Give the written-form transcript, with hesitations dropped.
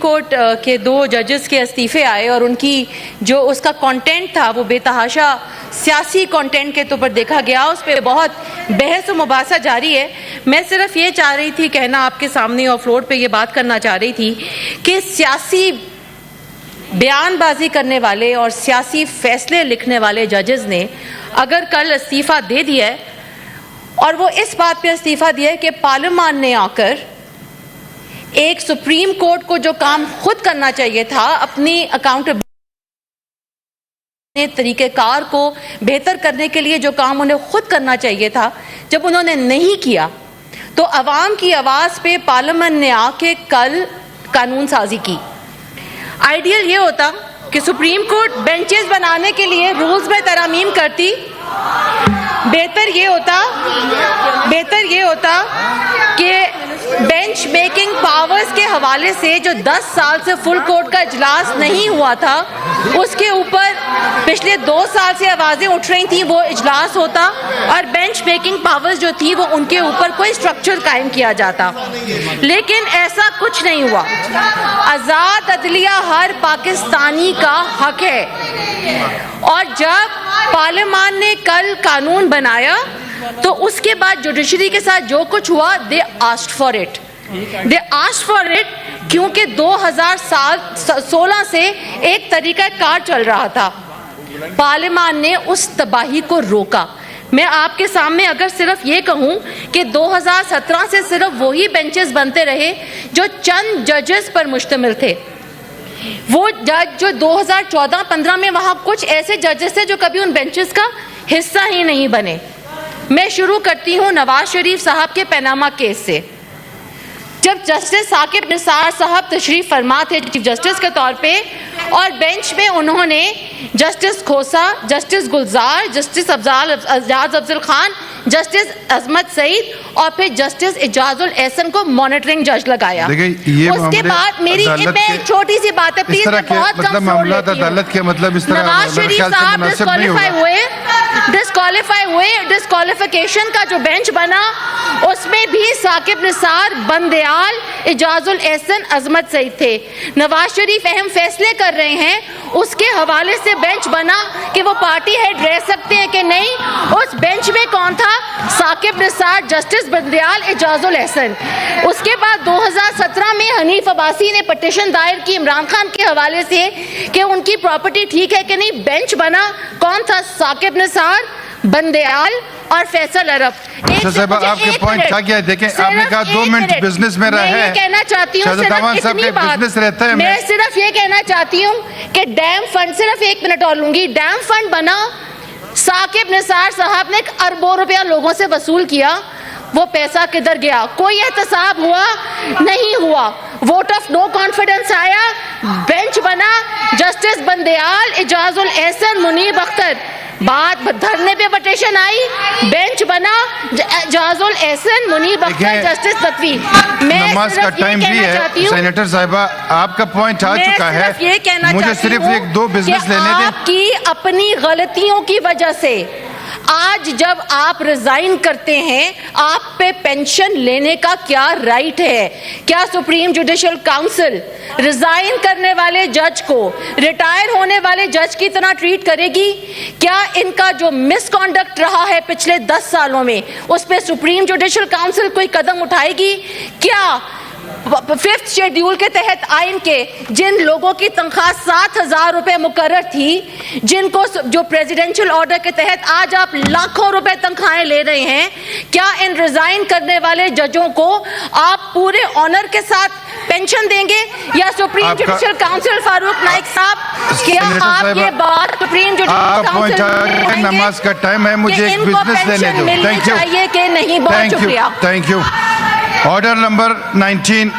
Court के 2 जजेस के इस्तीफे आए और उनकी जो उसका कंटेंट था वो बेतहाशा सियासी कंटेंट के तौर पर देखा गया। उस पर बहुत बहस व मुबासा जारी है। मैं सिर्फ ये चाह रही थी कहना आपके सामने और फ्लोर पे ये बात करना चाह रही थी कि सियासी बयानबाजी करने वाले और सियासी फैसले लिखने वाले जजेस ने अगर कल इस्तीफ़ा दे दिया है और वो इस बात पे इस्तीफ़ा दिया है कि पार्लियामान ने आकर एक सुप्रीम कोर्ट को जो काम खुद करना चाहिए था, अपनी अकाउंटेबिलिटी तरीक़ेकार को बेहतर करने के लिए जो काम उन्हें खुद करना चाहिए था, जब उन्होंने नहीं किया तो अवाम की आवाज़ पे पार्लियामेंट ने आके कल कानून साजी की। आइडियल ये होता कि सुप्रीम कोर्ट बेंचेस बनाने के लिए रूल्स में तरमीम करती। बेहतर ये होता कि बेंच मेकिंग पावर्स के हवाले से जो 10 साल से फुल कोर्ट का इजलास नहीं हुआ था, उसके ऊपर पिछले 2 साल से आवाज़ें उठ रही थी, वो इजलास होता और बेंच मेकिंग पावर्स जो थी वो उनके ऊपर कोई स्ट्रक्चर कायम किया जाता। लेकिन ऐसा कुछ नहीं हुआ। आज़ाद अदलिया हर पाकिस्तानी का हक है और जब पार्लियामान ने कल कानून बनाया तो उसके बाद जुडिशरी के साथ जो कुछ हुआ, दे आस्क्ड फॉर इट क्योंकि 2016 से एक तरीका कार चल रहा था। पार्लियामान ने उस तबाही को रोका। मैं आपके सामने अगर सिर्फ ये कहूँ कि 2017 से सिर्फ वही बेंचेस बनते रहे जो चंद जजेस पर मुश्तमिल थे। वो जज जो 2014-15 में वहाँ कुछ ऐसे जजेस थे जो कभी उन बेंचेस का हिस्सा ही नहीं बने। मैं शुरू करती हूँ नवाज शरीफ साहब के पनामा केस से। जब जस्टिस साकिब निसार साहब तशरीफ फरमा थे चीफ जस्टिस के तौर पे और बेंच में उन्होंने जस्टिस खोसा, जस्टिस गुलजार, जस्टिस एजाज अफजल खान, जस्टिस अजमत सईद और फिर जस्टिस इजाजुल एहसन को मॉनिटरिंग जज लगाया। उसके बाद मेरी एक छोटी सी बात है, प्लीज, मैं बहुत कम अदालत के मतलब इस तरह नवाज शरीफ साहब डिस्क्वालीफाई हुए। डिस्क्वालिफिकेशन का जो बेंच बना उसमें भी साकिब निसार, बंदयाल, इजाजुल एहसन, अजमत सईद थे। नवाज शरीफ अहम फैसले कर रहे हैं, उसके हवाले से बेंच बना कि वो पार्टी हेड रह सकते हैं कि नहीं। उस बेंच में कौन था? साकिब निसार, जस्टिस बंदयाल, इजाजुल एहसन। उसके बाद 2017 में हनीफ अब्बासी ने पिटीशन दायर की इमरान खान के हवाले से कि उनकी प्रॉपर्टी ठीक है कि नहीं। बेंच बना, कौन था? साकिब निसार, बंदयाल और फैसल अरब। आपके पॉइंट क्या है? देखें, आपने कहा 2 मिनट बिजनेस में रहा है। कहना चाहती हूँ बिजनेस रहता है। मैं सिर्फ ये कहना चाहती हूँ कि डैम फंड, सिर्फ 1 मिनट और लूंगी। डैम फंड बना, साकिब निसार साहब ने अरबों रुपया लोगों से वसूल किया, वो पैसा किधर गया? कोई एहतसाब हुआ? नहीं हुआ। वोट ऑफ नो कॉन्फिडेंस आया, बेंच बना, जस्टिस बंदयाल, इजाजुल एहसन, मुनीब अख्तर। बात धरने पे पटिशन आई, बेंच बना, इजाजुल एहसन, मुनीब अख्तर, जस्टिस तत्वी। नमाज का टाइम भी है। सेनेटर साहिबा, आपका पॉइंट आ चुका है। ये कहना मुझे सिर्फ 1-2 बिजनेस लेने दें। आपकी अपनी गलतियों की वजह से आज जब आप रिजाइन करते हैं, आप पे पेंशन लेने का क्या राइट है? क्या सुप्रीम जुडिशल काउंसिल रिजाइन करने वाले जज को रिटायर होने वाले जज की तरह ट्रीट करेगी? क्या इनका जो मिसकॉन्डक्ट रहा है पिछले 10 सालों में, उस पर सुप्रीम जुडिशल काउंसिल कोई कदम उठाएगी? क्या 5th शेड्यूल के तहत आइन के जिन लोगों की तनख्वाह 7,000 रुपए मुकर्रर थी, जिनको जो प्रेसिडेंशियल ऑर्डर के तहत आज आप लाखों रुपए तनख्वाहें ले रहे हैं, क्या इन रिजाइन करने वाले जजों को आप पूरे ऑनर के साथ पेंशन देंगे? या supreme judicial council Farooq Naik साहब, क्या आप ये बात सुप्रीम जुडिशल काउंसिल नमाज का टाइम है, मुझे एक बिजनेस लेने दो। चाहिए कि नहीं? बहुत शुक्रिया। Thank you. Order number 19